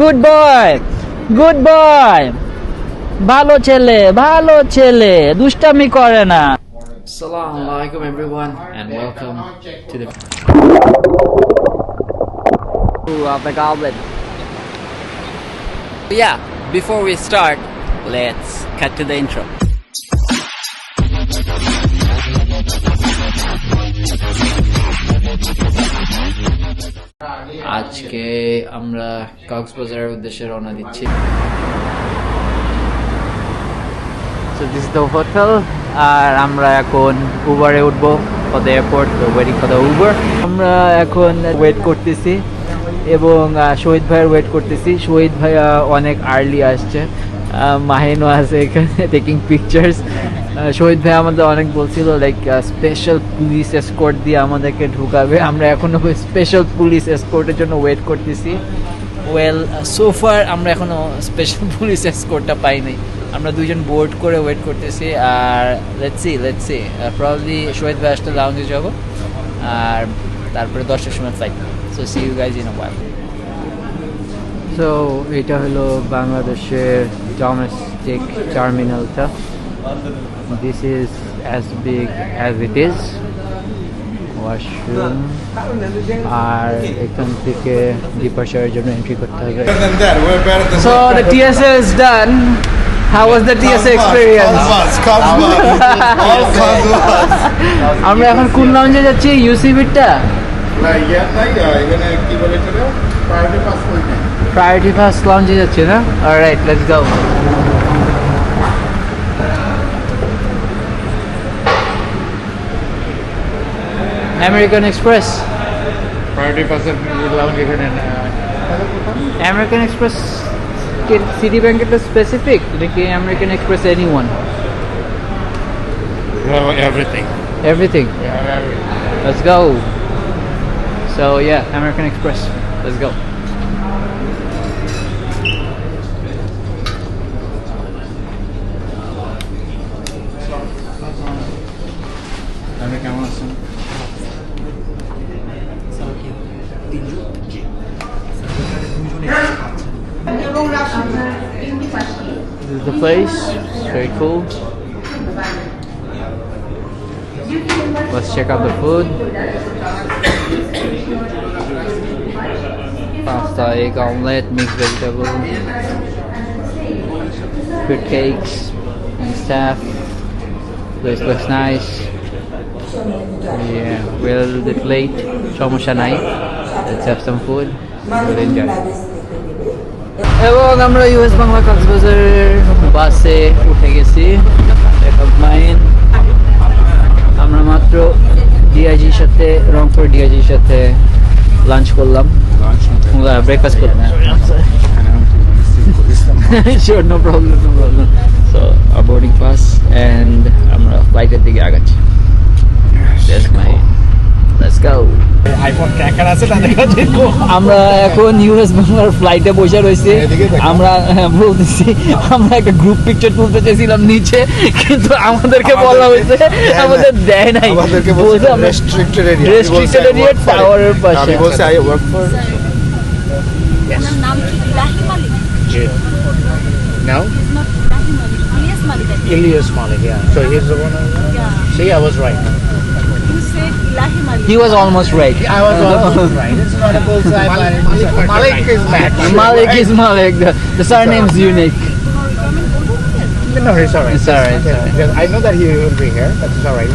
Good boy, good boy, ভালো ছেলে, দুষ্টামি করে না। Assalamu alaikum everyone and welcome to the of the goblet. Yeah, before we start, let's cut to the intro. আজকে আমরা কক্সবাজারের উদ্দেশ্যে রওনা দিচ্ছি। So this is the hotel আর আমরা এখন উবারে উঠবো for the airport, waiting for the Uber. আমরা এখন ওয়েট করতেছি এবং শহীদ ভাইয়ের ওয়েট করতেছি। শহীদ ভাইয়া অনেক আর্লি আসছে, মাহিনও আছে এখানে টেকিং পিকচার্স। শহীদ ভাই আমাদের অনেক বলছিল লাইক স্পেশাল পুলিশ এসকর্ট দিয়ে আমাদেরকে ঢুকাবে। আমরা এখনো স্পেশাল পুলিশ এসকর্টের জন্য ওয়েট করতেছি। ওয়েল সোফার আমরা এখনো স্পেশাল পুলিশ এসকর্টটা পাইনি। আমরা দুইজন বোর্ড করে ওয়েট করতেছি আর লেটস সি প্রবাবলি শহীদ ভাই আসলে লাউঞ্জে যাব আর তারপরে 10টার সময় flight. So see you guys in a while. So এটা হলো বাংলাদেশের ডোমেস্টিক টার্মিনালটা। This is as big as it is. Washroom আর এখান থেকে ডিপার্চারের জন্য এন্ট্রি করতে হবে। So the TSA is done. How was the TSA experience? আমরা এখন কোন লাউঞ্জে যাচ্ছি? ইউসি বিটটা প্রায়োরিটি ফার্স্ট লাউঞ্জে যাচ্ছি না? Alright, let's go. American express, priority first lounge এখানে। আমেরিকান এক্সপ্রেস সিটি ব্যাংকের স্পেসিফিক নাকি American express anyone? Everything. Let's go. So yeah, American Express. Let's go. This is the place. It's very cool. Let's check out the food. Pasta, egg omelette, mixed vegetable, fruit cakes and stuff. Place looks nice. Yeah, we're a little bit late. Somosha nai. Let's have some food. We'll enjoy. এবং আমরা US Bangla কক্সবাজারের বাসে উঠে গেছি। আমরা মাত্র ডিআইজির সাথে রংপুর ডিআইজির সাথে লাঞ্চ করলাম, ব্রেকফাস্ট করলাম। Sure, no problem. So our boarding pass and আমরা ফ্লাইটের দিকে আগাচ্ছি। Let's go. আইফোন ট্র্যাকার আছে তাদের কাছে। আমরা এখন ইউএস বাংলার ফ্লাইটে বসে রয়েছি। আমরা বলতেছি আমরা একটা গ্রুপ পিকচার তুলতে চেয়েছিলাম নিচে, কিন্তু আমাদেরকে বলা হয়েছে আমাদের দেয় নাই। আমাদেরকে বলছে রেস্ট্রিক্টেড এরিয়া টাওয়ারের পাশে। আমি বলছি আই ওয়ার্ক ফর নাম কি ইলাহি মালিক? নাও Not Ilahi Malik. Ilyas Malik. Ilyas Malik, yeah. So he's the one. Yeah. See, I was right. You said Ilahi Malik. He was almost right. I was almost right. It's not a bullseye. Malik is bad. Malik is Malik. The surname is unique. No, it's alright. It's alright. I know that he will be here. That's alright.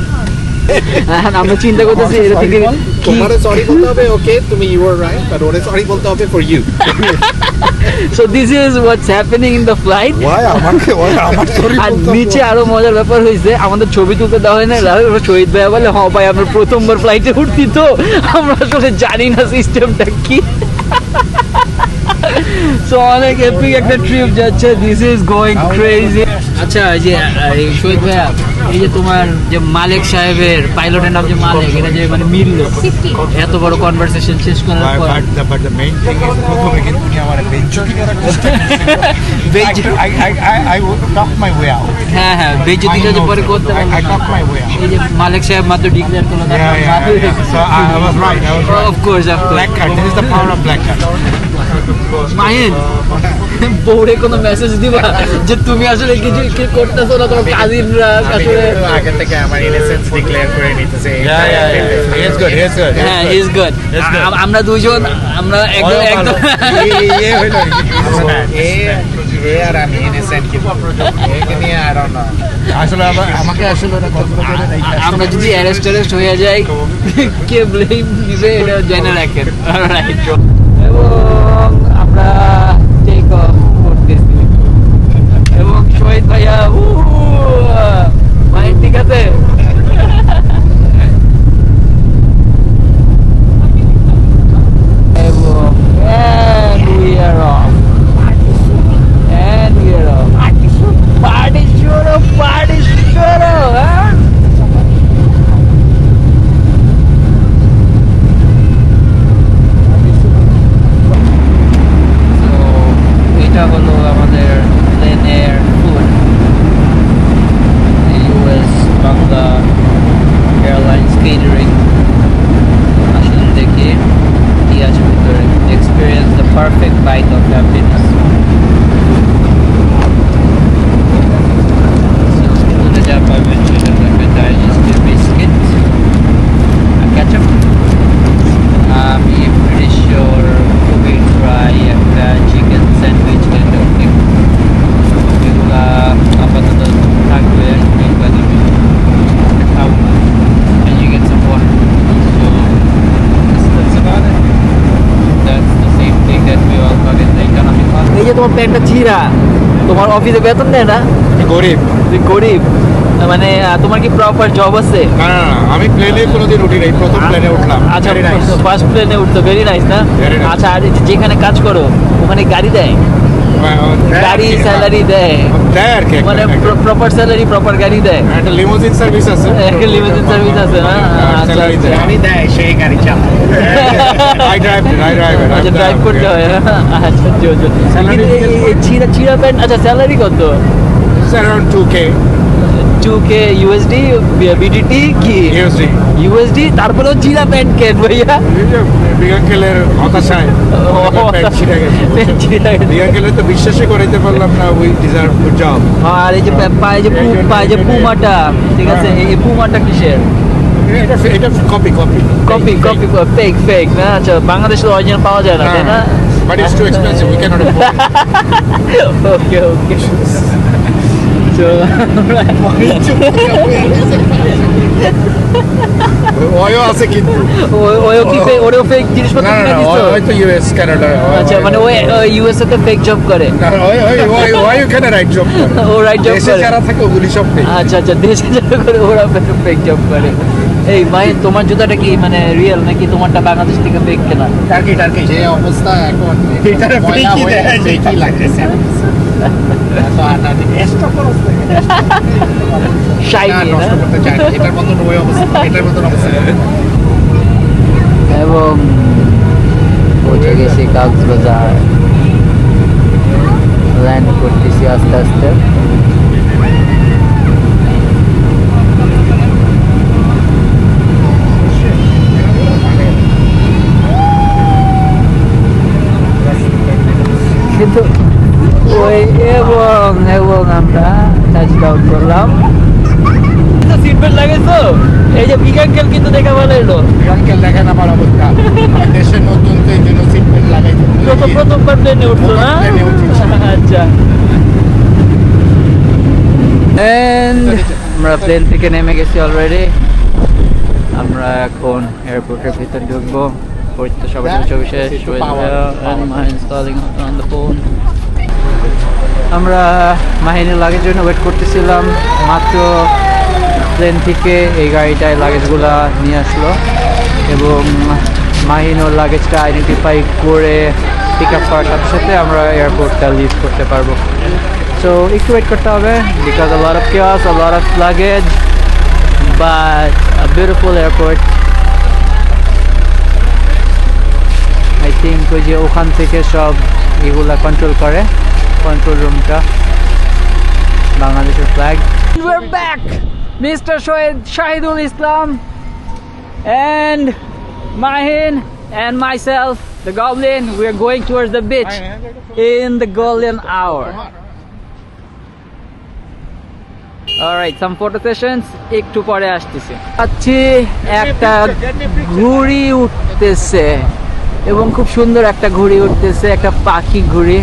আমরা চিন্তা করতেছি এটা থেকে তোমারে sorry বলতে হবে, okay তুমি you are right, but ওরে সরি বলতে হবে for you. So this is what's happening in the flight. Why আমাকে আমার সরি আর বলতে নিচে আরো মজার ব্যাপার হয়েছে, আমাদের ছবি তুলতে দেওয়া হয় না। শহীদ ভাই বলে হ্যাঁ ভাই আমরা প্রথমবার ফ্লাইটে উঠছি তো আমরা আসলে জানি না সিস্টেমটা কি। সো অনেক এপিক একটা ট্রিপ যাচ্ছে। This is going crazy. আচ্ছা যে শহীদ ভাইয়া, এই যে তোমার যে মালিক সাহেবের পাইলটের নাম যে মালিক, এটা যে মানে মিলল এত বড় কনভারসেশন শেষ করার পর, but the main thing is প্রথমে কিন্তু উনি আমার বেঞ্চকি করার চেষ্টা করছেন। I talk my way out. হ্যাঁ হ্যাঁ, বেজ্জতিটা যে পরে করতে পারলাম। I talk my way out. এই যে মালিক সাহেব মাত্র ডিক্লেয়ার করলো তার নাম মালিক। So I was right. Of course. Black card. This is the power of black card. Mahin বউরে কোনো মেসেজ দিবা যে তুমি আসলে কিছু কি করতেছো না, তোমার কাজিনরা আসলে আগে থেকে আমার ইনোসেন্স ডিক্লেয়ার করে নিতেছে। He's good. হ্যাঁ ইজ গুড। আমরা দুইজন আমরা একদম একদম এ আর আমি ইনোসেন্ট কিন্তু একে নিয়ে I don't know. আসলে আমাকে আসলে ওরা কক্সবাজারে আমরা যদি অ্যারেস্ট হয়ে যাই কে ব্লেম নিবে এটা জেনে রাখেন। অলরাইট, এবং আমরা টেক অফ করতেছি এবং শহীদ ভাইয়া মাইন্ড ঠিক আছে। এবং and we are off. And we are off. Party shuro, huh? এটা হলো আমাদের প্লেনের food, US Bangla Airlines catering. আসলে দেখি কি আছে ভিতরে, experience the perfect bite of happiness. So যা পাবেন সেটা থাকবে ডাইজেস্টিভ বিস্কিট আর কেচাপ। আমি pretty sure খুবই ড্রাই একটা chicken sandwich kind of thing. এগুলা আপাতত থাকবে, এগুলা দিবে খাবো না। And you get some water. So that's about it. That's the same thing that we all got in the economy class. এই যে তোমার প্যান্টটা ছিঁড়া, তোমার অফিসে বেতন দেয় না? গরিব। তুই গরিব মানে তোমার কি প্রপার জব আছে? না না না, আমি প্লেনে কোনোদিন উঠি নাই, প্রথম প্লেনে উঠলাম। আচ্ছা, Very nice. ফার্স্ট প্লেনে উঠতো, ভেরি নাইস না? Very nice. আচ্ছা, আর যেখানে কাজ করো ওখানে গাড়ি দেয়? গাড়ি স্যালারি দেয় দেয় আর কি, মানে প্রপার স্যালারি, প্রপার গাড়ি দেয়? একটা লিমোজিন সার্ভিস আছে, একটা লিমিটেড সার্ভিস আছে না? আচ্ছা, স্যালারি দেয়। গাড়ি দেয়, সেই গাড়ি চালায়। I drive আচ্ছা, ড্রাইভ করতে হয়। আচ্ছা, কিন্তু এই চিরা প্যান্ট, আচ্ছা স্যালারি কত? It's around 2K 2K USD, BDT কি USD। USD, তারপরেও চিরা প্যান্ট কেন ভাইয়া? বিগাঙ্কেলের হতাশায় প্যান্ট ছিঁড়ে গেছে। চিরা বিগাঙ্কেলের তো বিশ্বাসই করাইতে পারলাম না উই ডিজার্ভ গুড জব। আর এই যে পায়ে যে পুমাটা, ঠিক আছে, এই পুমাটা কিসের? এটা কপি ফেক না? আচ্ছা, বাংলাদেশে অরিজিনাল পাওয়া যায় না, তাই না? But it's too expensive, we can't afford. Okay তো ওয়ও আছে কিন্তু ওও কি ওরেও ফেক জিনিসপত্র না না কিনে না, দিছো? হয়তো ইউএস কানাডা। আচ্ছা, মানে ওই ইউএসএ তে ফেক জব করে? না ওই ওখানে রাইট জব করে, ও রাইট জব দেশে করে? যারা থাকে ওগুলি সব fake। আচ্ছা, দেশে যারা করে ওরা ফেক জব করে। এই ভাই, তোমার জুতাটা কি মানে রিয়েল নাকি তোমারটা বাংলাদেশ থেকে ফেক কেনা? টার্কি যে অবস্থা এখন এটারে ময়লা fake-ই হয়ে দেয়। fake-ই লাগতেছে। এত আটা দিয়ে extra খরচ লাগে। শাইনি না, না? নষ্ট করতে চাই না। এটার মতন ওই অবস্থা, এটার মতন অবস্থা। এবং পৌঁছে গেছি কক্সবাজার, ল্যান্ড করতেছি আস্তে আস্তে। কিন্তু ওই এবং আমরা টাচ ডাউন করলাম। সিট বেল্ট লাগাইছো? এই যে বিজ্ঞানকেল কিন্তু দেখা ভালো এলো। বিগাঙ্কেল দেখেন আমার অবস্থা। আমার দেশে নতুন তো এই জন্য সিট বেল্ট লাগাইছে। প্রথমবার প্লেনে উঠলো না? প্লেনে উঠেছি। আচ্ছা, আমরা প্লেন থেকে নেমে গেছি অলরেডি। আমরা এখন এয়ারপোর্টের ভিতরে ঢুকবো। পরীক্ষা সবার ছবি শেষ হয়ে ফোন। আমরা মাহিনের লাগের জন্য ওয়েট করতেছিলাম, মাত্র প্লেন থেকে এই গাড়িটায় লাগেজগুলো নিয়ে আসলো এবং মাহিন ওর লাগেজটা আইডেন্টিফাই করে পিক আপ করার সাথে সাথে আমরা এয়ারপোর্টটা লিভ করতে পারবো। সো একটু ওয়েট করতে হবে, because a lot of chaos, a lot of luggage, but a beautiful airport. I think ওই যে ওখান থেকে সব এগুলা কন্ট্রোল করে, কন্ট্রোল রুমটা বাংলাদেশের flag. We're back, Mr. Shahidul Islam and Mahin and myself The Goblin. We are going towards the beach in the golden hour. Alright, some photo sessions. একটু পরে আসতেছে। আচ্ছা, একটা ঘুড়ি উঠতেছে এবং খুব সুন্দর একটা ঘুড়ি উঠতেছে, একটা পাখি ঘুড়ি।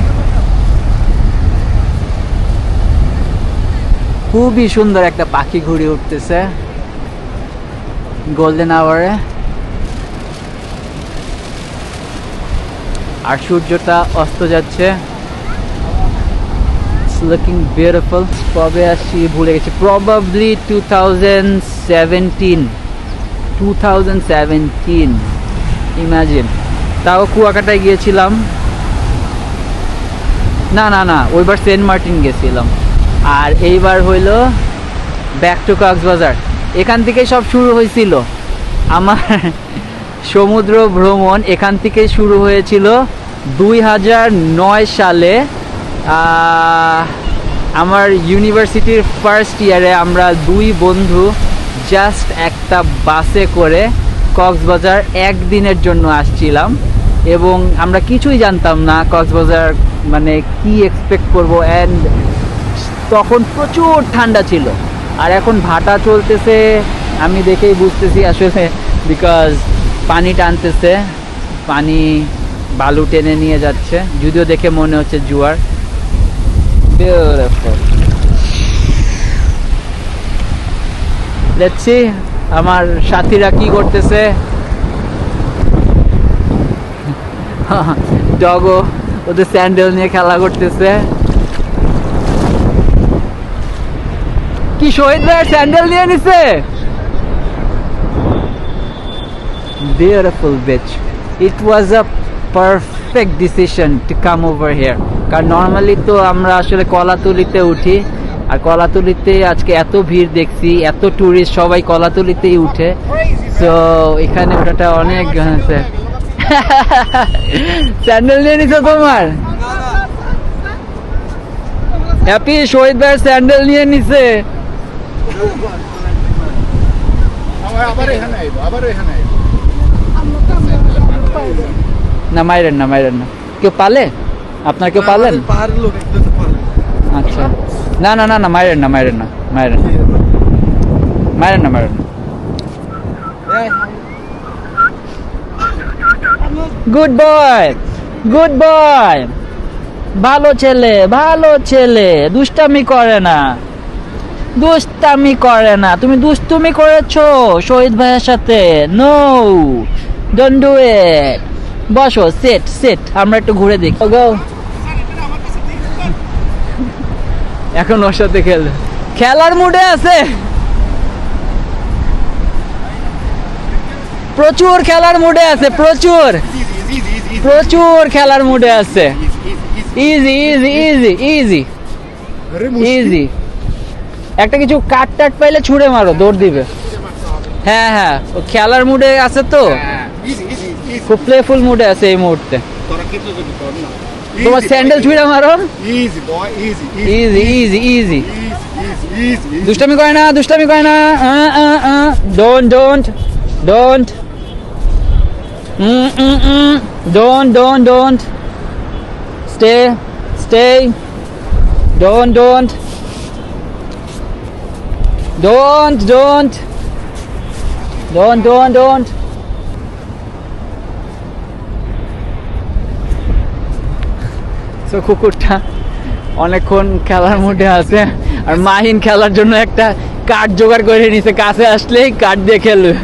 খুবই সুন্দর একটা পাখি ঘুড়ি উঠতেছে গোল্ডেন আওয়ারে। আর সূর্যটা অস্ত যাচ্ছে। Looking beautiful. কবে আসি ভুলে গেছি, probably 2017 imagine। তাও কুয়াকাটায় গিয়েছিলাম, না ওইবার সেন্ট মার্টিন গেছিলাম, আর এইবার হইলো ব্যাক টু কক্সবাজার। এখান থেকেই সব শুরু হয়েছিল আমার সমুদ্র ভ্রমণ। এখান থেকেই শুরু হয়েছিল 2009 সালে। আমার ইউনিভার্সিটির ফার্স্ট ইয়ারে আমরা দুই বন্ধু জাস্ট একটা বাসে করে কক্সবাজার একদিনের জন্য আসছিলাম, এবং আমরা কিছুই জানতাম না কক্সবাজার মানে কি এক্সপেক্ট করবো। অ্যান্ড তখন প্রচুর ঠান্ডা ছিল, আর এখন ভাটা চলতেছে। আমি দেখেই বুঝতেছি আসলে, বিকজ পানি টানতেছে, পানি বালু টেনে নিয়ে যাচ্ছে, যদিও দেখে মনে হচ্ছে জোয়ার। Beautiful. Let's see আমার সাথীরা কি করতেছে। ডগো ওদের স্যান্ডেল নিয়ে খেলা করতেছে। কি শহীদ ভাইয়ের স্যান্ডেল নিয়ে নিছে। Beautiful beach. It was a perfect decision to come over here. কারণ নর্মালি তো আমরা আসলে কলাতলিতে উঠি, আর কলাতলিতে আজকে এত ভিড় দেখছি, এত টুরিস্ট, সবাই কলাতলিতেই উঠে। তো এখানে ওটাটা অনেক স্যান্ডেল নিয়ে নিছো তোমার? হ্যাপি শহীদ ভাইয়ের স্যান্ডেল নিয়ে নিছে। না মাইরেন না, মাইরেন না। কেউ পালে? আপনার কেউ পালেন? আচ্ছা, না না না না, মাইরেন না, মাইরেন না, মাইরেন মাইরেন না, মাইরেন না। গুড বয়, গুড বয়, ভালো ছেলে, ভালো ছেলে, দুষ্টামি করে না, দুষ্টামি করে না। তুমি দুষ্টুমি করেছো শহীদ ভাইয়ের সাথে। No, don't do it. বসো, সেট সেট, আমরা একটু ঘুরে দেখি। এখন ওর সাথে খেলার মুডে আছে, প্রচুর খেলার মুডে আছে, প্রচুর প্রচুর খেলার মুডে আছে। Easy easy easy easy easy. একটা কিছু কাট টাট পাইলে ছুঁড়ে মারো, দৌড় দিবে। হ্যাঁ হ্যাঁ, ও খেলার মুডে আছে তো, খুব প্লেফুল মুডে আছে এই মুহূর্তে। তোমার স্যান্ডেল ছুঁড়ে মারো। Easy easy easy. দুষ্টামি করে না, দুষ্টামি করে না। Don't don't don't don't don't don't stay stay. Don't don't don't don't don't don't don't. তো কুকুরটা অনেকক্ষণ খেলার মধ্যে আছে, আর মাহিন খেলার জন্য একটা কাঠ জোগাড় করে নিছে, কাছে আসলেই কাঠ দিয়ে খেলবে।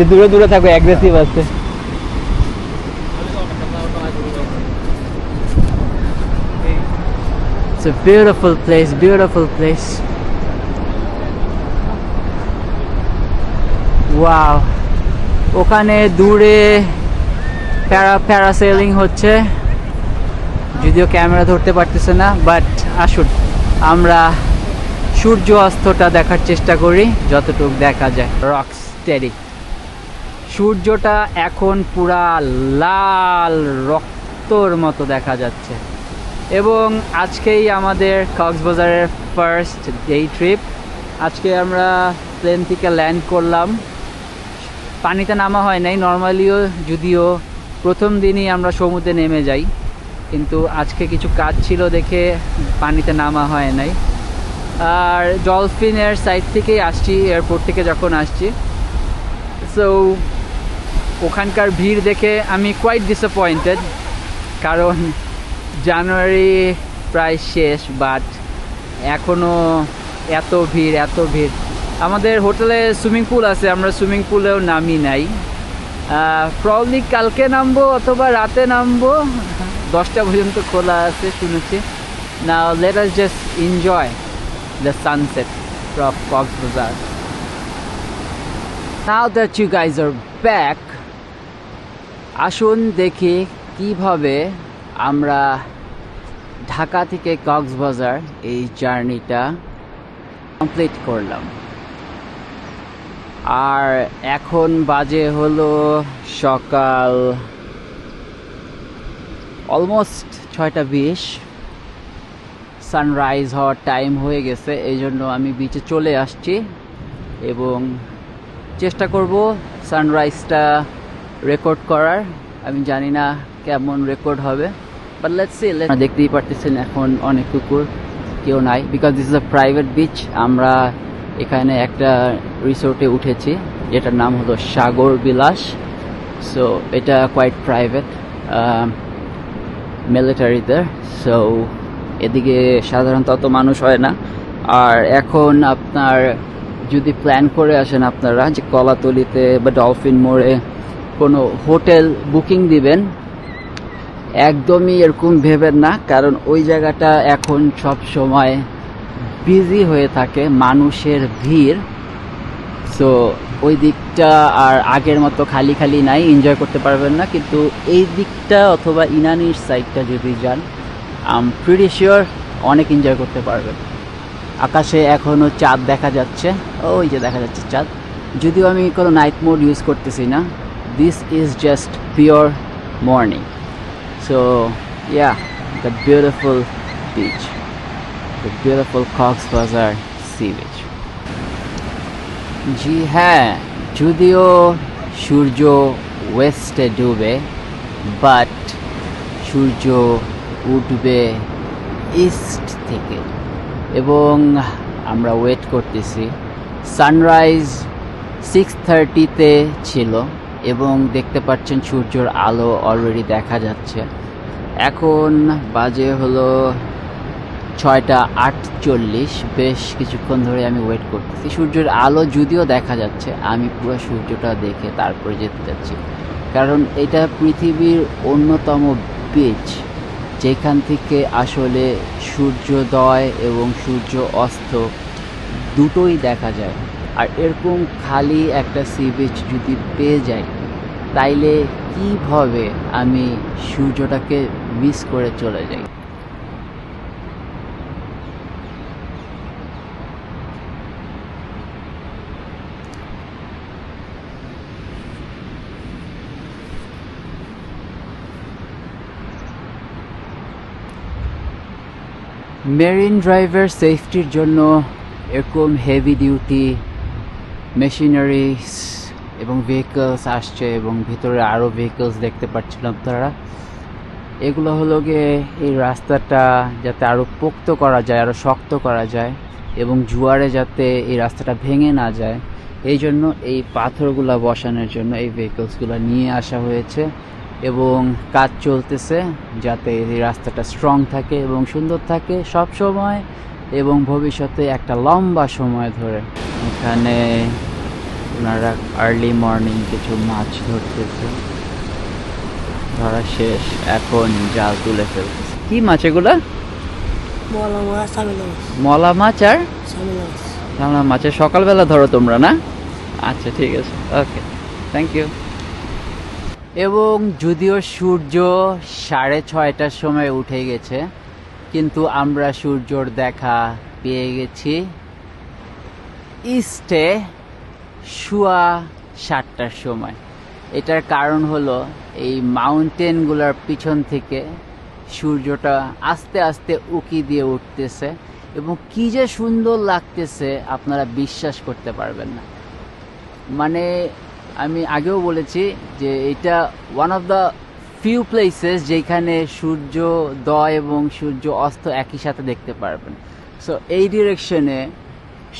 দূরে দূরে থাকো, অ্যাগ্রেসিভ আছে। It's a beautiful place, beautiful place. Wow. ওখানে দূরে প্যারাসেলিং হচ্ছে, যদিও ক্যামেরা ধরতে পারতেছে না, বাট আসুন আমরা সূর্য অস্তটা দেখার চেষ্টা করি যতটুকু দেখা যায়। Rock steady. সূর্যটা এখন পুরা লাল রক্তর মতো দেখা যাচ্ছে, এবং আজকেই আমাদের কক্সবাজারের ফার্স্ট ডে ট্রিপ। আজকে আমরা প্লেন থেকে ল্যান্ড করলাম, পানিতে নামা হয় নাই নর্মালিও, যদিও প্রথম দিনই আমরা সমুদ্রে নেমে যাই, কিন্তু আজকে কিছু কাজ ছিল দেখে পানিতে নামা হয় নাই। আর ডলফিনের সাইড থেকেই আসছি, এয়ারপোর্ট থেকে যখন আসছি। সো ওখানকার ভিড় দেখে আমি কোয়াইট ডিসঅ্যাপয়েন্টেড, কারণ জানুয়ারি প্রায় শেষ, বাট এখনও এত ভিড়। আমাদের হোটেলে সুইমিং পুল আছে, আমরা সুইমিং পুলেও নামি নাই। প্রবলি কালকে নামবো অথবা রাতে নামবো, 10টা পর্যন্ত খোলা আছে শুনেছি। Now let us just enjoy the sunset from Cox's. Now that you guys are back, আসুন দেখি কিভাবে আমরা ঢাকা থেকে কক্সবাজার এই জার্নিটা কমপ্লিট করলাম। আর এখন বাজে হলো সকাল অলমোস্ট 6:20। সানরাইজ হওয়ার টাইম হয়ে গেছে, এই জন্য আমি বিচে চলে আসছি এবং চেষ্টা করব সানরাইজটা রেকর্ড করার। আমি জানি না কেমন রেকর্ড হবে, বাট লেটস সি। দেখতেই পারতেছেন এখন অনেক কুকুর, কেউ নাই, because this is a private beach. আমরা এখানে একটা রিসোর্টে উঠেছি যেটার নাম হলো সাগর বিলাস। সো এটা কোয়াইট প্রাইভেট, মিলিটারিদের। সো এদিকে সাধারণত অত মানুষ হয় না। আর এখন আপনার যদি প্ল্যান করে আসেন আপনারা যে কলাতলিতে বা ডলফিন মোড়ে কোনো হোটেল বুকিং দিবেন, একদমই এরকম ভেবেন না, কারণ ওই জায়গাটা এখন সব সময় বিজি হয়ে থাকে, মানুষের ভিড়। সো ওই দিকটা আর আগের মতো খালি খালি নাই, এনজয় করতে পারবেন না। কিন্তু এই দিকটা অথবা ইনানির সাইডটা যদি যান, আই এম প্রিটি শিওর অনেক এনজয় করতে পারবেন। আকাশে এখনও চাঁদ দেখা যাচ্ছে, ওই যে দেখা যাচ্ছে চাঁদ, যদিও আমি কোনো নাইট মোড ইউজ করতেছি না। This is just pure morning. So yeah, the beautiful beach, the beautiful Cox's Bazar sea beach. জি হ্যাঁ, যদিও সূর্য ওয়েস্টে ডুবে, বাট সূর্য উঠবে ইস্ট থেকে এবং আমরা ওয়েট করতেছি। সানরাইজ 6:30-তে ছিল এবং দেখতে পাচ্ছেন সূর্যের আলো অলরেডি দেখা যাচ্ছে। এখন বাজে হলো 6:48। বেশ কিছুক্ষণ ধরে আমি ওয়েট করতেছি। সূর্যের আলো যদিও দেখা যাচ্ছে, আমি পুরো সূর্যটা দেখে তারপরে যেতে যাচ্ছি, কারণ এটা পৃথিবীর অন্যতম বিচ যেখান থেকে আসলে সূর্যোদয় এবং সূর্য অস্ত দুটোই দেখা যায়। আর এরকম খালি একটা সি বিচ যদি পেয়ে যাই, তাইলে কিভাবে আমি সূর্যটাকে মিস করে চলে যাই। মেরিন ড্রাইভের সেফটির জন্য এরকম হেভি ডিউটি মেশিনারিজ এবং ভেহিকলস আসছে এবং ভিতরে আরও ভেহিকলস দেখতে পাচ্ছেন আপনারা। এগুলো হলো গিয়ে এই রাস্তাটা যাতে আরও পোক্ত করা যায়, আরও শক্ত করা যায় এবং জোয়ারে যাতে এই রাস্তাটা ভেঙে না যায়, এই জন্য এই পাথরগুলো বসানোর জন্য এই ভেহিকলসগুলো নিয়ে আসা হয়েছে এবং কাজ চলতেছে যাতে এই রাস্তাটা স্ট্রং থাকে এবং সুন্দর থাকে সব সময় এবং ভবিষ্যতে একটা লম্বা সময় ধরে। এখানে ওনারা আর্লি মর্নিং কিছু মাছ ধরতেছে, ধরা শেষ, এখন জাল তুলে ফেলতেছে। কি মাছ এগুলা? মলা মাছ আর সামলা মাছের সকালবেলা ধরো তোমরা না? আচ্ছা ঠিক আছে, ওকে, থ্যাংক ইউ। এবং যদিও সূর্য 6:30টার সময় উঠে গেছে, কিন্তু আমরা সূর্যর দেখা পেয়ে গেছি ইস্টে 7:15টার সময়। এটার কারণ হলো এই মাউন্টেনগুলোর পিছন থেকে সূর্যটা আস্তে আস্তে উকি দিয়ে উঠতেছে এবং কি যে সুন্দর লাগতেছে আপনারা বিশ্বাস করতে পারবেন না। মানে আমি আগেও বলেছি যে এটা one of the few places যেখানে সূর্যোদয় এবং সূর্য অস্ত একই সাথে দেখতে পারবেন। সো এই ডিরেকশনে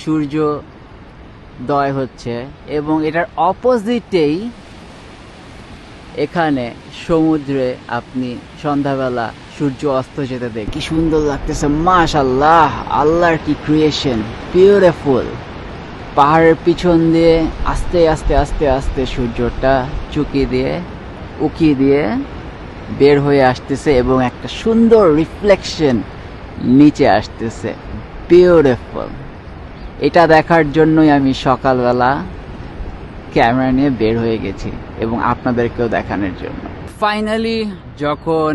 সূর্যোদয় হচ্ছে এবং এটার অপোজিটেই এখানে সমুদ্রে আপনি সন্ধ্যাবেলা সূর্য অস্ত যেতে দেখ কি সুন্দর লাগতেছে। মাশাআল্লাহ, আল্লাহর কি ক্রিয়েশন, বিউটিফুল। পাহাড়ের পিছন দিয়ে আস্তে আস্তে আস্তে আস্তে সূর্যটা উকি দিয়ে বের হয়ে আসতেছে এবং একটা সুন্দর রিফ্লেকশন নিচে আসতেছে, বিউটিফুল। এটা দেখার জন্যই আমি সকালবেলা ক্যামেরা নিয়ে বের হয়ে গেছি এবং আপনাদেরকেও দেখানোর জন্য। ফাইনালি যখন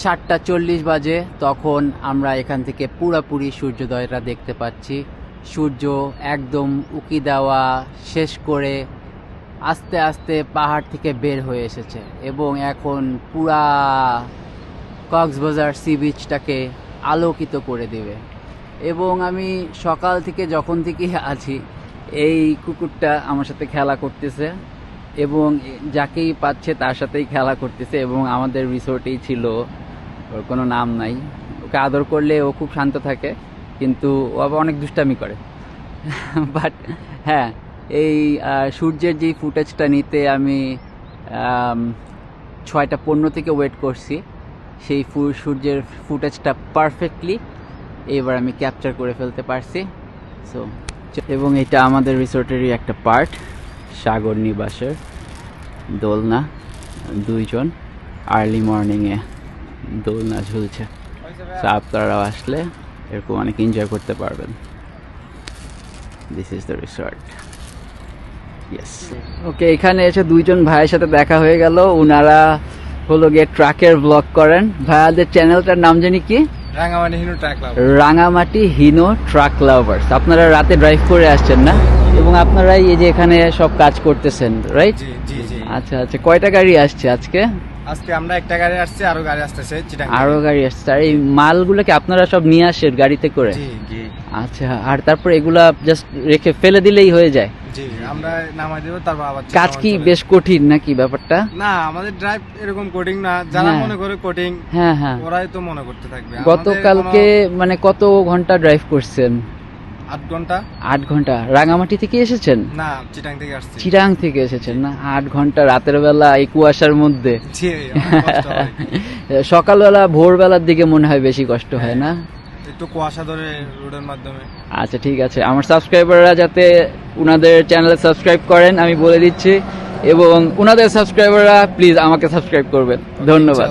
7:40 বাজে তখন আমরা এখান থেকে পুরোপুরি সূর্যোদয়টা দেখতে পাচ্ছি। সূর্য একদম উকি দেওয়া শেষ করে আস্তে আস্তে পাহাড় থেকে বের হয়ে এসেছে এবং এখন পুরা কক্সবাজার সি বিচটাকে আলোকিত করে দেবে। এবং আমি সকাল থেকে যখন থেকে আছি, এই কুকুরটা আমার সাথে খেলা করতেছে এবং যাকেই পাচ্ছে তার সাথেই খেলা করতেছে এবং আমাদের রিসোর্টেই ছিল, ওর কোনো নাম নাই। ওকে আদর করলে ও খুব শান্ত থাকে, কিন্তু ও আবার অনেক দুষ্টামি করে। বাট হ্যাঁ, এই সূর্যের যেই ফুটেজটা নিতে আমি 6:15 থেকে ওয়েট করছি, সেই সূর্যের ফুটেজটা পারফেক্টলি এবার আমি ক্যাপচার করে ফেলতে পারছি। সো এবং এটা আমাদের রিসোর্টেরই একটা পার্ট, সাগর নিবাসের দোলনা। 2 জন আর্লি মর্নিংয়ে দোলনা ঝুলছে। সো আপনারাও আসলে এরকম অনেক এনজয় করতে পারবেন। This is the resort. Yes, okay, এখানে এসে 2 জন ভাইয়ের সাথে দেখা হয়ে গেল। ওনারা হলো গিয়ে ট্রাকের ব্লগ করেন। ভাইয়াদের চ্যানেলটার নাম জানি কি? Rangamati Hino truck lovers. আপনারা রাতে ড্রাইভ করে আসছেন না, এবং আপনারাই এই যে এখানে সব কাজ করতেছেন, রাইট? আচ্ছা আচ্ছা, কয়টা গাড়ি আসছে আজকে? আজকে আমরা একটা গাড়ি আসছে, আরো গাড়ি আসতেছে চিটাগাং। আরো গাড়ি আসছে। আর এই মালগুলোকে আপনারা সব নিয়ে আসেন গাড়িতে করে? আচ্ছা, আর তারপর এগুলা জাস্ট রেখে ফেলে দিলেই হয়ে যায়? জি, আমরা নামাই দেব, তারপর আবার। কাজ কি বেশ কঠিন নাকি ব্যাপারটা? না, আমাদের ড্রাইভ এরকম কোডিং না, যারা মনে করে কোডিং, হ্যাঁ হ্যাঁ, ওরাই তো মনে করতে থাকবে। গতকালকে মানে কত ঘন্টা ড্রাইভ করছেন? 8 ঘন্টা। 8 ঘন্টা? রাঙামাটি থেকে এসেছেন? না, চিটাং থেকে আসছি। চিটাং থেকে এসেছেন না? 8 ঘন্টা রাতের বেলা এই কুয়াশার মধ্যে? জি, অনেক কষ্ট হয়। সকালবেলা ভোরবেলার দিকে মনে হয় বেশি কষ্ট হয় না? একটু কুয়াশা ধরে রোডের মাধ্যমে। আচ্ছা ঠিক আছে, আমার সাবস্ক্রাইবাররা যাতে উনাদের চ্যানেলে সাবস্ক্রাইব করেন আমি বলে দিচ্ছি, এবং উনাদের সাবস্ক্রাইবাররা প্লিজ আমাকে সাবস্ক্রাইব করবেন। ধন্যবাদ।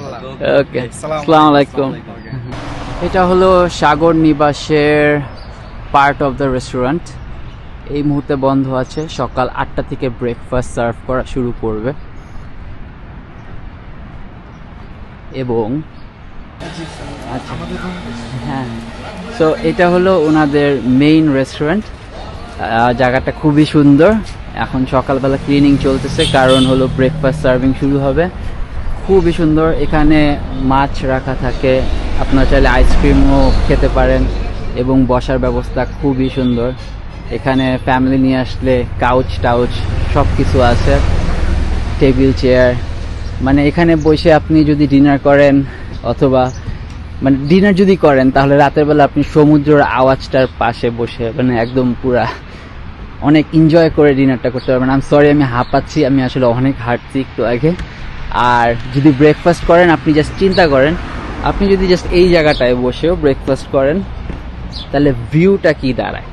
ওকে, আসসালামু আলাইকুম। এটা হলো সাগর নিবাসের পার্ট অফ দ্য রেস্টুরেন্ট। এই মুহূর্তে বন্ধ আছে। সকাল 8টা থেকে ব্রেকফাস্ট সার্ভ করা শুরু করবে। এবং আচ্ছা হ্যাঁ, সো এটা হলো ওনাদের মেইন রেস্টুরেন্ট। জায়গাটা খুবই সুন্দর। এখন সকালবেলা ক্লিনিং চলতেছে, কারণ হলো ব্রেকফাস্ট সার্ভিং শুরু হবে। খুবই সুন্দর। এখানে মাছ রাখা থাকে, আপনারা চাইলে আইসক্রিমও খেতে পারেন, এবং বসার ব্যবস্থা খুবই সুন্দর। এখানে ফ্যামিলি নিয়ে আসলে কাউচ টাউচ সব কিছু আছে, টেবিল চেয়ার। মানে এখানে বসে আপনি যদি ডিনার করেন, অথবা মানে ডিনার যদি করেন, তাহলে রাতের বেলা আপনি সমুদ্রের আওয়াজটার পাশে বসে মানে একদম পুরা অনেক এনজয় করে ডিনারটা করতে পারবেন। আমি সরি, আমি হাঁপাচ্ছি, আমি আসলে অনেক হাঁটছি একটু আগে। আর যদি ব্রেকফাস্ট করেন, আপনি জাস্ট চিন্তা করেন, আপনি যদি জাস্ট এই জায়গাটায় বসেও ব্রেকফাস্ট করেন, তাহলে ভিউটা কি দাঁড়ায়,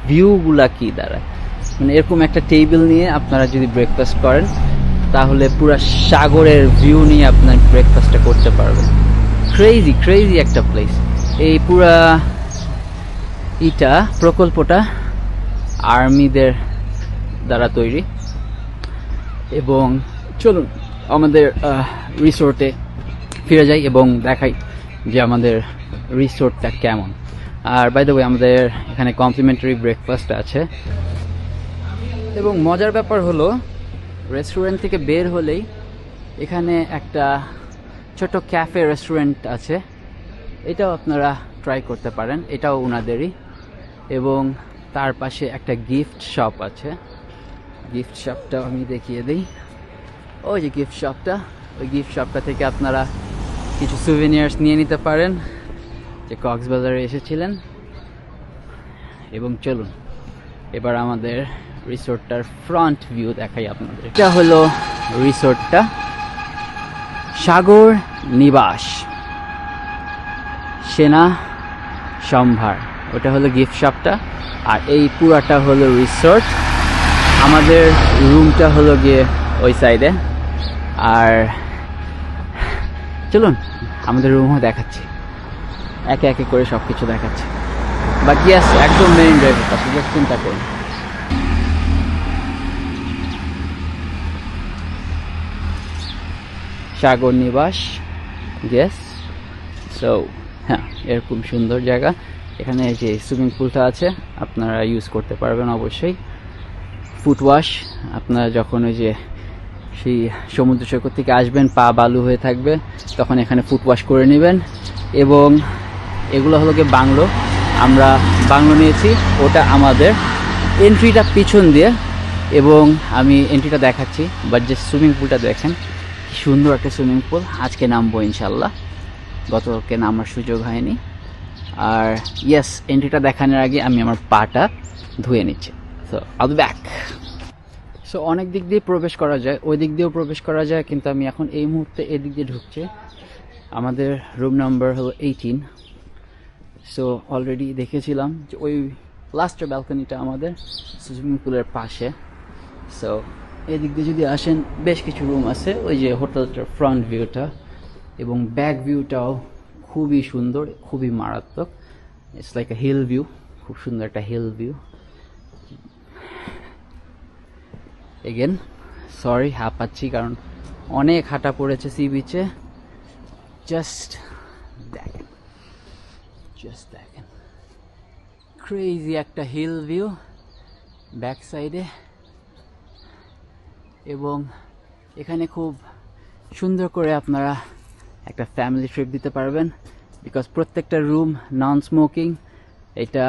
ভিউগুলা কি দাঁড়ায়। মানে এরকম একটা টেবিল নিয়ে আপনারা যদি ব্রেকফাস্ট করেন, তাহলে পুরো সাগরের ভিউ নিয়ে আপনার ব্রেকফাস্টটা করতে পারবেন। ক্রেজি ক্রেজি একটা প্লেস। এই পুরা প্রকল্পটা আর্মিদের দ্বারা তৈরি। এবং চলুন আমাদের রিসোর্টে ফিরে যাই এবং দেখাই যে আমাদের রিসোর্টটা কেমন। আর বাই দ্য ওয়ে, আমাদের এখানে কমপ্লিমেন্টারি ব্রেকফাস্ট আছে। এবং মজার ব্যাপার হলো, রেস্টুরেন্ট থেকে বের হলেই এখানে একটা ছোট ক্যাফে রেস্টুরেন্ট আছে, এটাও আপনারা ট্রাই করতে পারেন, এটাও ওনাদেরই। এবং তার পাশে একটা গিফট শপ আছে, গিফট শপটাও আমি দেখিয়ে দিই। ওই যে গিফট শপটা, ওই গিফট শপটা থেকে আপনারা কিছু সুভেনিয়ার্স নিয়ে নিতে পারেন যে কক্সবাজারে এসেছিলেন। এবং চলুন এবার আমাদের রিসোর্টটার ফ্রন্ট ভিউ দেখাই আপনাদের। এটা হলো রিসোর্টটা, সাগর নিবাস সেনা সম্ভার, ওটা হলো গিফট শপটা। আর এই পুরাটা হলো রিসোর্ট। আমাদের রুমটা হলো গিয়ে ওই সাইডে। আর চলুন আমাদের রুমও দেখাচ্ছি, একে একে করে সব কিছু দেখাচ্ছি। বাট ইয়াস, একদম মেইন ড্রাইভের পাশে, জাস্ট চিন্তা করুন। সাগর নিবাস, ইয়েস। সো হ্যাঁ, এরকম সুন্দর জায়গা। এখানে যে সুইমিং পুলটা আছে আপনারা ইউজ করতে পারবেন অবশ্যই। ফুট ওয়াশ, আপনারা যখন ওই যে সেই সমুদ্র সৈকত থেকে আসবেন, পা বালু হয়ে থাকবে, তখন এখানে ফুট ওয়াশ করে নেবেন। এবং এগুলো হলো গিয়ে বাংলো, আমরা বাংলো নিয়েছি, ওটা আমাদের। এন্ট্রিটা পিছন দিয়ে, এবং আমি এন্ট্রিটা দেখাচ্ছি। বাট যে সুইমিং পুলটা দেখেন, কি সুন্দর একটা সুইমিং পুল। আজকে নামবো ইনশাল্লাহ, গতকালকে নামার সুযোগ হয়নি। আর ইয়েস, এন্ট্রিটা দেখানোর আগে আমি আমার পাটা ধুয়ে নিচ্ছি। So I'll be back. So অনেক দিক দিয়ে প্রবেশ করা যায়, ওই দিক দিয়েও প্রবেশ করা যায়, কিন্তু আমি এখন এই মুহূর্তে এদিক দিয়ে ঢুকছি। আমাদের রুম নাম্বার হলো 18। সো অলরেডি দেখেছিলাম যে ওই লাস্টের ব্যালকনিটা আমাদের সুইমিং পুলের পাশে। সো এদিক দিয়ে যদি আসেন, বেশ কিছু রুম আছে। ওই যে হোটেলটার ফ্রন্ট ভিউটা এবং ব্যাক ভিউটাও খুবই সুন্দর, খুবই মারাত্মক। It's like a hill view, খুব সুন্দর একটা হিল ভিউ। এগেন সরি, হাঁপাচ্ছি কারণ অনেক হাঁটা পড়েছে সি বিচে। জাস্ট দেখেন, ক্রেজি একটা হিল ভিউ ব্যাক সাইডে। এবং এখানে খুব সুন্দর করে আপনারা একটা ফ্যামিলি ট্রিপ দিতে পারবেন, বিকজ প্রত্যেকটা রুম নন স্মোকিং। এটা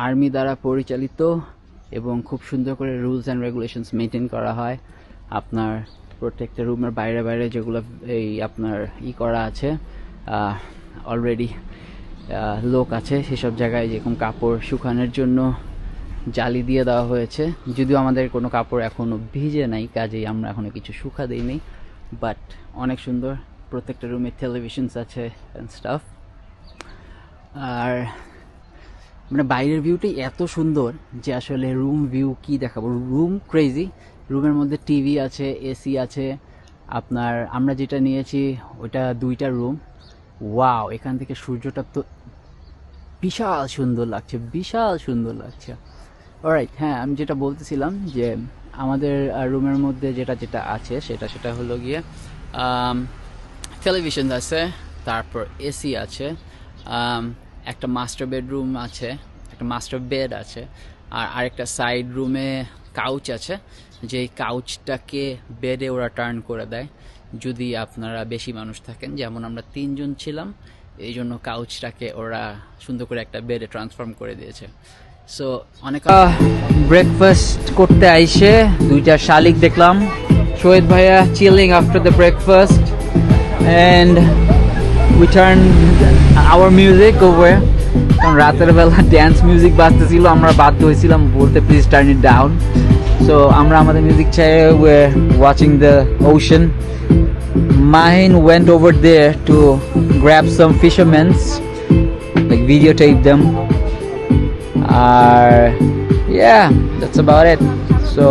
আর্মি দ্বারা পরিচালিত এবং খুব সুন্দর করে রুলস অ্যান্ড রেগুলেশনস মেনটেন করা হয়। আপনার প্রত্যেকটা রুমের বাইরে বাইরে যেগুলো এই আপনার করা আছে, অলরেডি লোক আছে, সেসব জায়গায় যেরকম কাপড় শুকানোর জন্য জালি দিয়ে দেওয়া হয়েছে। যদিও আমাদের কোনো কাপড় এখনও ভিজে নাই, কাজেই আমরা এখনও কিছু শুকা দিইনি। বাট অনেক সুন্দর, প্রত্যেকটা রুমে টেলিভিশনস আছে অ্যান্ড স্টাফ। আর মানে বাইরের ভিউটাই এত সুন্দর যে আসলে রুম ভিউ কি দেখাবো। রুম ক্রেজি, রুমের মধ্যে টিভি আছে, এসি আছে। আপনার আমরা যেটা নিয়েছি ওটা 2টা রুম। ওয়াও, এখান থেকে সূর্যটা তো বিশাল সুন্দর লাগছে, বিশাল সুন্দর লাগছে। অলরাইট, হ্যাঁ, আমি যেটা বলতেছিলাম যে আমাদের রুমের মধ্যে যেটা যেটা আছে সেটা হলো গিয়ে টেলিভিশন আছে, তারপর এসি আছে, একটা মাস্টার বেডরুম আছে, একটা মাস্টার বেড আছে, আর আরেকটা সাইড রুমে কাউচ আছে, যেই কাউচটাকে বেডে ওরা টার্ন করে দেয় যদি আপনারা বেশি মানুষ থাকেন। যেমন আমরা 3 জন ছিলাম, এই জন্য কাউচটাকে ওরা সুন্দর করে একটা বেডে ট্রান্সফর্ম করে দিয়েছে। সো অনেক ব্রেকফাস্ট করতে আইসে 2টা শালিক দেখলাম। শহীদ ভাইয়া chilling after the breakfast, and we turned our music over. কারণ রাতের বেলা ড্যান্স মিউজিক বাজতেছিল, আমরা বাধ্য হয়েছিলাম বলতে please turn it down. So আমরা আমাদের মিউজিক চাই, we're watching the ocean. Mahin went over there to grab some fishermen's, like videotape them. Yeah, that's about it. So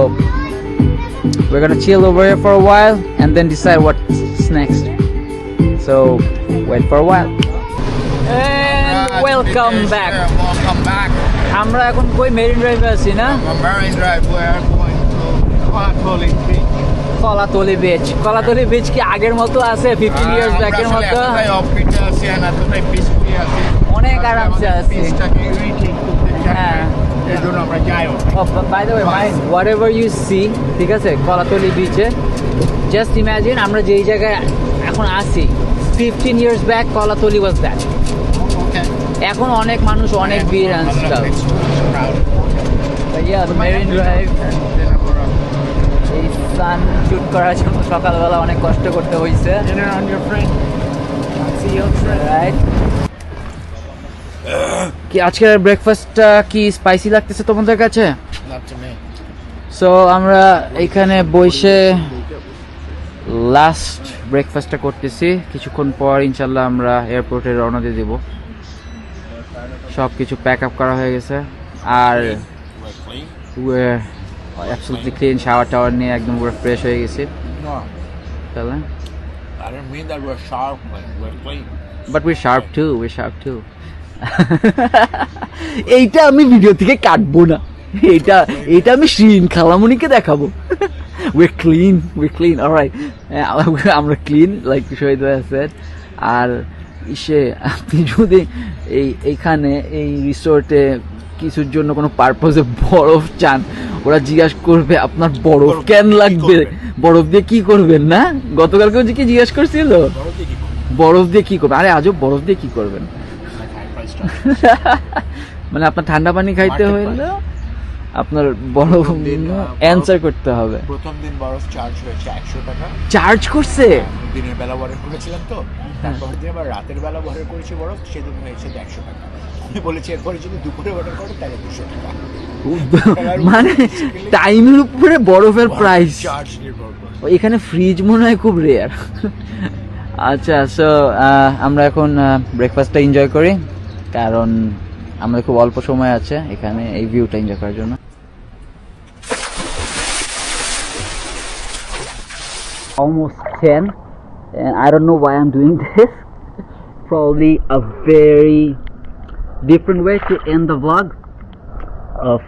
we're gonna chill over here for a while and then decide what's next. So wait for a while. And welcome back. Welcome back. আমরা এখন কই marine ড্রাইভে আছি না? Marine Drive. We are going to Kolatoli Beach. Kolatoli beach. Kolatoli beach কি আগের মতো আছে 50 ইয়ার্স ব্যাকের মতো? অনেক আরামসে আছে। হ্যাঁ, by the way mind whatever you see, ঠিক আছে, কলাতলি বিচে জাস্ট ইমাজিন আমরা যেই জায়গায় এখন আছি 15 years back Kolatoli was that. এখন অনেক মানুষ, অনেক ভিড় and stuff. Yeah, the Marine Drive is sun shoot করার জন্য সকালবেলা অনেক কষ্ট করতে হয়েছে। Dinner on your friend. See you friend. Right, কি আজকের ব্রেকফাস্টটা কি স্পাইসি লাগতেছে তোমাদের কাছে? Not to me. সো আমরা এখানে বসে লাস্ট ব্রেকফাস্টটা করতেছি। কিছুক্ষণ পর ইনশাল্লাহ আমরা এয়ারপোর্টে রওনা দিয়ে দেবো। সব কিছু প্যাক আপ করা হয়ে গেছে আর We're clean. Absolutely clean, shower tower নিয়ে একদম পুরো ফ্রেশ হয়ে গেছি। No, তাহলে I didn't mean that we're sharp. We're clean. But we sharp too, we sharp too. এইটা আমি ভিডিও থেকে কাটবো না, এইটা আমি শ্রীন খালামুনিকে দেখাবো। We're clean, alright. আমরা ক্লিন, লাইক শহীদ ভাই said. আর আপনি যদি এইখানে এই রিসোর্টে কিছুর জন্য কোনো পারপোজে বরফ চান, ওরা জিজ্ঞাসা করবে আপনার বরফ কেন লাগবে, বরফ দিয়ে কি করবেন না? গতকালকেও যে কি জিজ্ঞাসা করছিল, বরফ দিয়ে কি করবেন? আরে আজও বরফ দিয়ে কি করবেন? মানে আপনার ঠান্ডা পানি খাইতে হইলে আপনার বরফ অ্যান্সার করতে হবে। প্রথম দিন বরফ চার্জ হয়েছে 100 টাকা। চার্জ করছে? দিনের বেলা বরফ করেছিলাম তো, তারপর দিন আবার রাতের বেলা বরফ করেছি বরফ, সেদিন হয়েছে 100 টাকা। আমি বলেছি এরপরে যদি দুপুরে অর্ডার করো তাহলে 200 টাকা। মানে টাইমের উপরে বরফের প্রাইস। চার্জ নির্ভর করে। এখানে ফ্রিজ মনে হয় খুব রেয়ার। আচ্ছা, সো আমরা এখন ব্রেকফাস্টটা এনজয় করি, কারণ আমাদের খুব অল্প সময় আছে এখানে এই ভিউটা এনজয় করার জন্য। Almost 10 and I don't know why I'm doing this. Probably a very different way to end the vlog of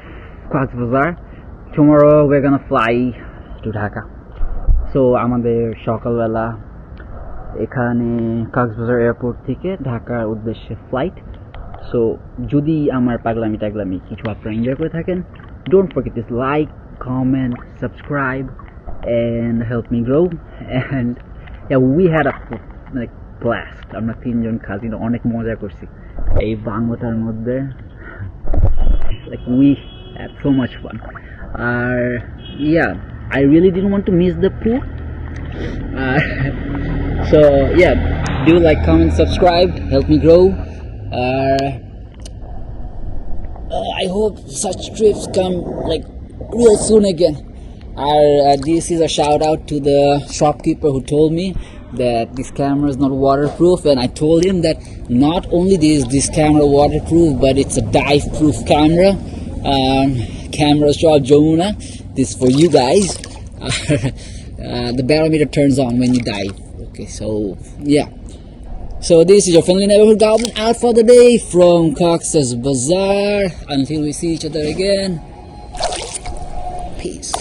Cox's Bazar. Tomorrow we're gonna fly to Dhaka. So আমাদের সকালবেলা এখানে কক্সবাজার এয়ারপোর্ট থেকে ঢাকার উদ্দেশ্যে ফ্লাইট। সো যদি আমার পাগলামি টাগলামি কিছু আপনারা এনজয় করে থাকেন, don't forget this like, comment, subscribe and help me grow. And yeah, we had a like blast. আমরা তিনজন কাজিন অনেক মজা করছি এই বাংলাটার মধ্যে, like we had so much fun. Yeah, I really didn't want to miss the pool. So yeah, do like, comment, subscribe, help me grow. I hope such trips come like real soon again. This is a shout out to the shopkeeper who told me that this camera is not waterproof, and I told him that not only is this camera waterproof, but it's a dive proof camera. Camera shot Jomuna, this is for you guys. The barometer turns on when you dive. Okay, so yeah. So this is your friendly neighborhood goblin out for the day from Cox's Bazar. Until we see each other again, peace.